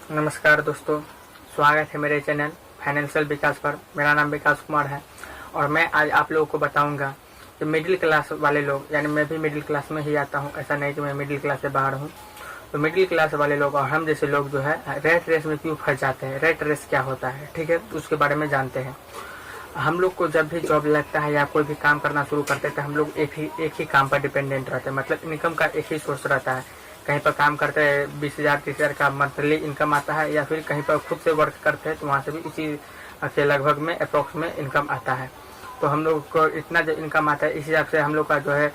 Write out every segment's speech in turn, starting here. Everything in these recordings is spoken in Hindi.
नमस्कार दोस्तों, स्वागत है मेरे चैनल फाइनेंशियल विकास पर। मेरा नाम विकास कुमार है और मैं आज आप लोगों को बताऊंगा कि मिडिल क्लास वाले लोग, यानी मैं भी मिडिल क्लास में ही आता हूं, ऐसा नहीं कि मैं मिडिल क्लास से बाहर हूं। तो मिडिल क्लास वाले लोग और हम जैसे लोग जो है रेट रेस में क्यों फंस जाते हैं, रेट रेस क्या होता है, ठीक है, तो उसके बारे में जानते हैं। हम लोग को जब भी जॉब लगता है या कोई भी काम करना शुरू करते हैं तो हम लोग एक ही काम पर डिपेंडेंट रहते हैं, मतलब इनकम का एक ही सोर्स रहता है। कहीं पर काम करते हैं 20,000 30,000 का मंथली इनकम आता है, या फिर कहीं पर खुद से वर्क करते हैं तो वहाँ से भी इसी के लगभग में अप्रोक्स में इनकम आता है। तो हम लोग को इतना जो इनकम आता है इस हिसाब से हम लोग का जो है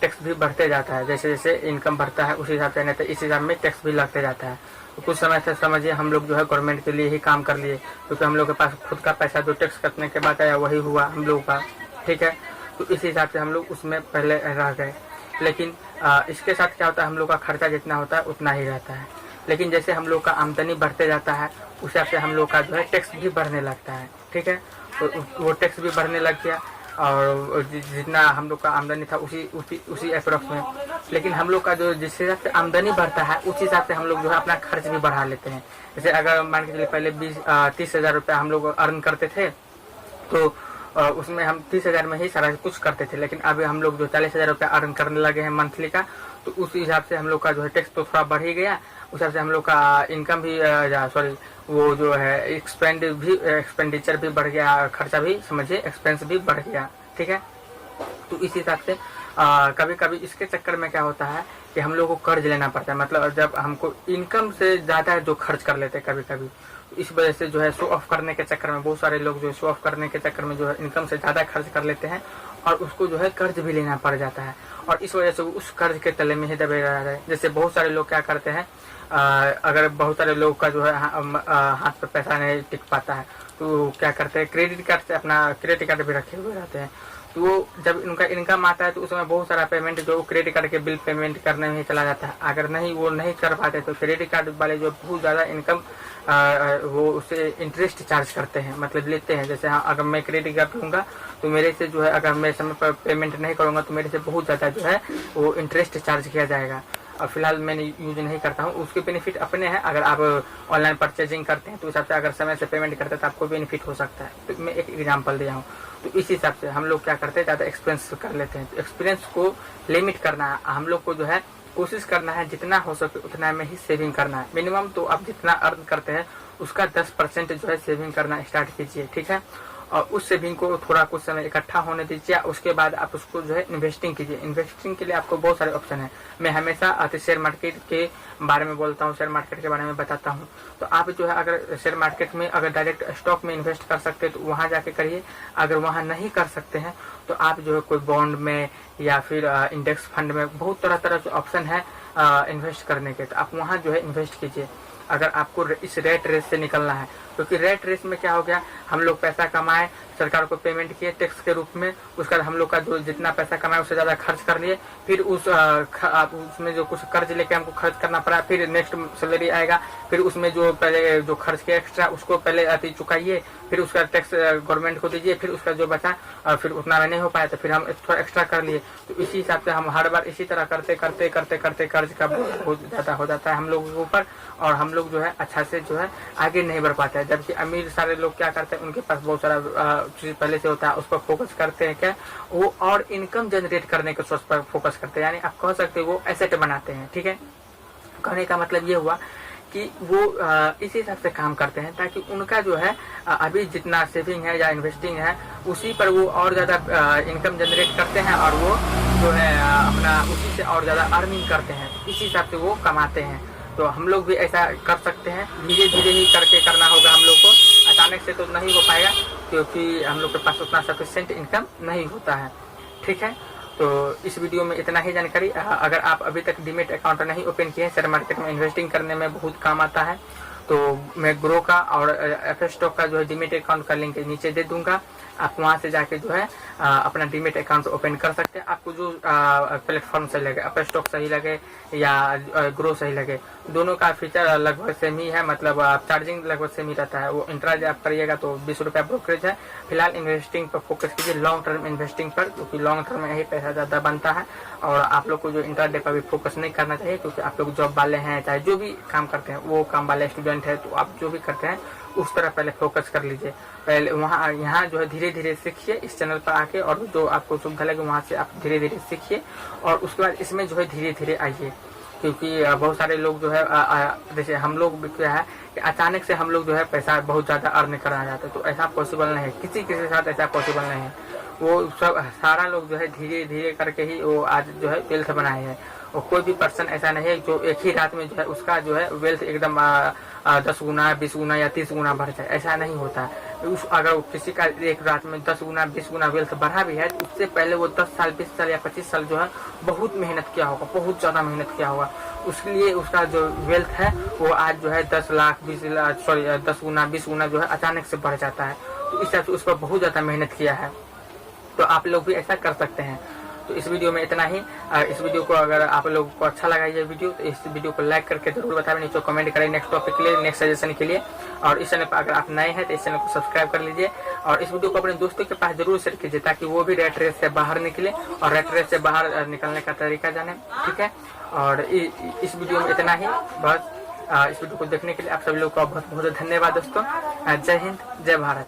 टैक्स भी बढ़ते जाता है। जैसे जैसे इनकम बढ़ता है उस हिसाब से, नहीं तो इस हिसाब में टैक्स भी लगते जाता है। तो कुछ समय से समझिए हम लोग जो है गवर्नमेंट के लिए ही काम कर लिए, क्योंकि हम लोग के पास खुद का पैसा जो टैक्स कटने के बाद आया वही हुआ हम लोगों का, ठीक है। तो इस हिसाब से हम लोग उसमें पहले रह गए। लेकिन इसके साथ क्या होता है, हम लोग का खर्चा जितना होता है उतना ही रहता है। लेकिन जैसे हम लोग का आमदनी बढ़ते जाता है उस हिसाब से हम लोग का जो है टैक्स भी बढ़ने लगता है, ठीक है। तो वो टैक्स भी बढ़ने लग गया और जितना हम लोग का आमदनी था उसी अप्रोक्स में। लेकिन हम लोग का जो जिस हिसाब से आमदनी बढ़ता है उस हिसाब से हम लोग जो है अपना खर्च भी बढ़ा लेते हैं। जैसे अगर मान के चलिए पहले 30,000 रुपया हम लोग अर्न करते थे, तो उसमें हम 30,000 में ही सारा कुछ करते थे। लेकिन अभी हम लोग जो 40,000 रुपया अर्न करने लगे हैं मंथली का, तो उस हिसाब से हम लोग का जो है टैक्स तो थोड़ा बढ़ ही गया। उस हिसाब से हम लोग का इनकम भी सॉरी वो जो है एक्सपेंडिचर भी बढ़ गया, खर्चा भी समझिए एक्सपेंस भी बढ़ गया, ठीक है। तो इस हिसाब से कभी कभी इसके चक्कर में क्या होता है कि हम लोग को कर्ज लेना पड़ता है। मतलब जब हमको इनकम से ज्यादा जो खर्च कर लेते हैं कभी कभी, तो इस वजह से जो है शो ऑफ करने के चक्कर में बहुत सारे लोग जो शो ऑफ करने के चक्कर में जो है इनकम से ज्यादा खर्च कर लेते हैं और उसको जो है कर्ज भी लेना पड़ जाता है। और इस वजह से उस कर्ज के तले में ही दबे रह रहे हैं। जैसे बहुत सारे लोग क्या करते हैं, अगर बहुत सारे लोग का जो है हाथ पे पैसा नहीं टिक पाता है तो क्या करते हैं, क्रेडिट कार्ड से अपना क्रेडिट कार्ड भी रखे हुए रहते हैं। तो वो जब उनका इनकम आता है तो उसमें बहुत सारा पेमेंट जो क्रेडिट कार्ड के बिल पेमेंट करने में ही चला जाता है। अगर नहीं वो नहीं कर पाते तो क्रेडिट कार्ड वाले जो बहुत ज़्यादा इनकम वो उससे इंटरेस्ट चार्ज करते हैं, मतलब लेते हैं। जैसे हाँ, अगर मैं क्रेडिट कार्ड लूँगा तो मेरे से जो है अगर मैं समय पर पेमेंट नहीं करूँगा तो मेरे से बहुत ज़्यादा जो है वो इंटरेस्ट चार्ज किया जाएगा। और फिलहाल मैंने यूज नहीं करता हूँ। उसके बेनिफिट अपने हैं, अगर आप ऑनलाइन परचेजिंग करते हैं तो उस हिसाब से अगर समय से पेमेंट करते हैं तो आपको बेनिफिट हो सकता है। तो मैं एक एग्जांपल दिया हूँ। तो इस हिसाब से हम लोग क्या करते हैं, ज़्यादा एक्सपेंस कर लेते हैं। तो एक्सपीरियंस को लिमिट करना है हम लोग को, जो है कोशिश करना है जितना हो सके उतना में ही सेविंग करना है। मिनिमम तो आप जितना अर्न करते हैं उसका 10% जो है सेविंग करना स्टार्ट कीजिए, ठीक है। और उस सेविंग को थोड़ा कुछ समय इकट्ठा होने दीजिए, उसके बाद आप उसको जो है इन्वेस्टिंग कीजिए। इन्वेस्टिंग के लिए आपको बहुत सारे ऑप्शन है। मैं हमेशा शेयर मार्केट के बारे में बोलता हूँ, शेयर मार्केट के बारे में बताता हूँ। तो आप जो है अगर शेयर मार्केट में अगर डायरेक्ट स्टॉक में इन्वेस्ट कर सकते हैं तो वहाँ जाके करिए। अगर वहाँ नहीं कर सकते हैं तो आप जो है कोई बॉन्ड में या फिर इंडेक्स फंड में, बहुत तरह तरह के ऑप्शन है इन्वेस्ट करने के, तो आप वहाँ जो है इन्वेस्ट कीजिए। अगर आपको इस रेट रेस से निकलना है, क्योंकि रेट रेस में क्या हो गया, हम लोग पैसा कमाए, सरकार को पेमेंट किए टैक्स के रूप में, उसका हम लोग का जो जितना पैसा कमाए उससे ज्यादा खर्च कर लिए, फिर उसमें जो कुछ कर्ज लेके हमको खर्च करना पड़ा, फिर नेक्स्ट सैलरी आएगा, फिर उसमें जो पहले जो खर्च किया एक्स्ट्रा उसको पहले अति चुकाइए, फिर उसका टैक्स गवर्नमेंट को दीजिए, फिर उसका जो बचा फिर उतना नहीं हो पाया तो फिर हम थोड़ा एक्स्ट्रा कर लिए। तो इसी हिसाब से हम हर बार इसी तरह करते करते करते करते कर्ज का बहुत ज्यादा हो जाता है हम लोगों के ऊपर, और हम लोग जो है अच्छा से जो है आगे नहीं बढ़ पाते हैं। जबकि अमीर सारे लोग क्या करते हैं, उनके पास बहुत सारा चीज पहले से होता है, उस पर फोकस करते हैं, क्या वो और इनकम जनरेट करने के सोर्स पर फोकस करते हैं, यानी आप कह सकते हैं वो एसेट बनाते हैं, ठीक है। कहने का मतलब ये हुआ कि वो इसी हिसाब से काम करते हैं ताकि उनका जो है अभी जितना सेविंग है या इन्वेस्टिंग है उसी पर वो और ज़्यादा इनकम जनरेट करते हैं और वो जो है अपना उसी से और ज़्यादा अर्निंग करते हैं, इसी हिसाब से वो कमाते हैं। तो हम लोग भी ऐसा कर सकते हैं, धीरे धीरे ही करके करना होगा हम लोग को, अचानक से तो नहीं हो पाएगा क्योंकि हम लोग के पास उतना सफिशिएंट इनकम नहीं होता है, ठीक है। तो इस वीडियो में इतना ही जानकारी। अगर आप अभी तक डीमेट अकाउंट नहीं ओपन किए हैं, शेयर मार्केट में इन्वेस्टिंग करने में बहुत काम आता है, तो मैं ग्रो का और एफ स्टॉक का जो है डीमेट अकाउंट का लिंक नीचे दे दूंगा। आप वहां से जाके जो है अपना डीमेट अकाउंट ओपन कर सकते हैं। आपको जो प्लेटफॉर्म सही लगे, एफ स्टॉक सही लगे या ग्रो सही लगे, दोनों का फीचर लगभग सेम ही है, मतलब चार्जिंग लगभग सेम ही रहता है। वो इंट्रा आप करिएगा तो 20 रुपया ब्रोकरेज है। फिलहाल इन्वेस्टिंग पर फोकस कीजिए, लॉन्ग टर्म इन्वेस्टिंग पर, क्योंकि लॉन्ग टर्म में यही पैसा ज़्यादा बनता है। और आप लोग को जो इंट्राडे पर भी फोकस नहीं करना चाहिए, क्योंकि आप लोग जॉब वाले हैं, चाहे जो भी काम करते हैं, वो काम वाले स्टूडेंट है, तो आप जो भी करते हैं उस तरह पहले फोकस कर लीजिए। पहले वहाँ यहाँ जो है धीरे धीरे सीखिए इस चैनल पर आके, और जो आपको सुविधा लगे वहाँ से आप धीरे धीरे सीखिए, और उसके बाद इसमें जो है धीरे धीरे आइए। क्योंकि बहुत सारे लोग जो है जैसे हम लोग भी क्या है कि अचानक से हम लोग जो है पैसा बहुत ज़्यादा अर्न करना चाहते हैं, तो ऐसा पॉसिबल नहीं है, किसी के साथ ऐसा पॉसिबल नहीं है। वो सब सारा लोग जो है धीरे धीरे करके ही वो आज जो है वेल्थ बनाए हैं। और कोई भी पर्सन ऐसा नहीं है जो एक ही रात में जो है उसका जो है वेल्थ एकदम 10 गुना 20 गुना या 30 गुना बढ़ जाए, ऐसा नहीं होता। अगर किसी का एक रात में 10 गुना 20 गुना वेल्थ बढ़ा भी है, तो उससे पहले वो 10 साल 20 साल या 25 साल जो है बहुत मेहनत किया होगा, बहुत ज़्यादा मेहनत किया होगा। उसके लिए उसका जो वेल्थ है वो आज जो है 10 लाख 20 लाख 10 गुना 20 गुना जो है अचानक से बढ़ जाता है। तो इस तरह से उस पर बहुत ज़्यादा मेहनत किया है, तो आप लोग भी ऐसा कर सकते हैं। तो इस वीडियो में इतना ही। इस वीडियो को अगर आप लोगों को अच्छा लगा ये वीडियो, तो इस वीडियो को लाइक करके जरूर बताएं, नीचे कमेंट करें नेक्स्ट टॉपिक के लिए, नेक्स्ट सजेशन के लिए। और इस चैनल पर अगर आप नए हैं तो इस चैनल को सब्सक्राइब कर लीजिए, और इस वीडियो को अपने दोस्तों के पास जरूर शेयर कीजिए, ताकि वो भी रेट रेस से बाहर निकले और रेट रेस से बाहर निकलने का तरीका जाने। ठीक है, और इस वीडियो में इतना ही बस। इस वीडियो को देखने के लिए आप सभी लोग का बहुत बहुत धन्यवाद दोस्तों। जय हिंद, जय भारत।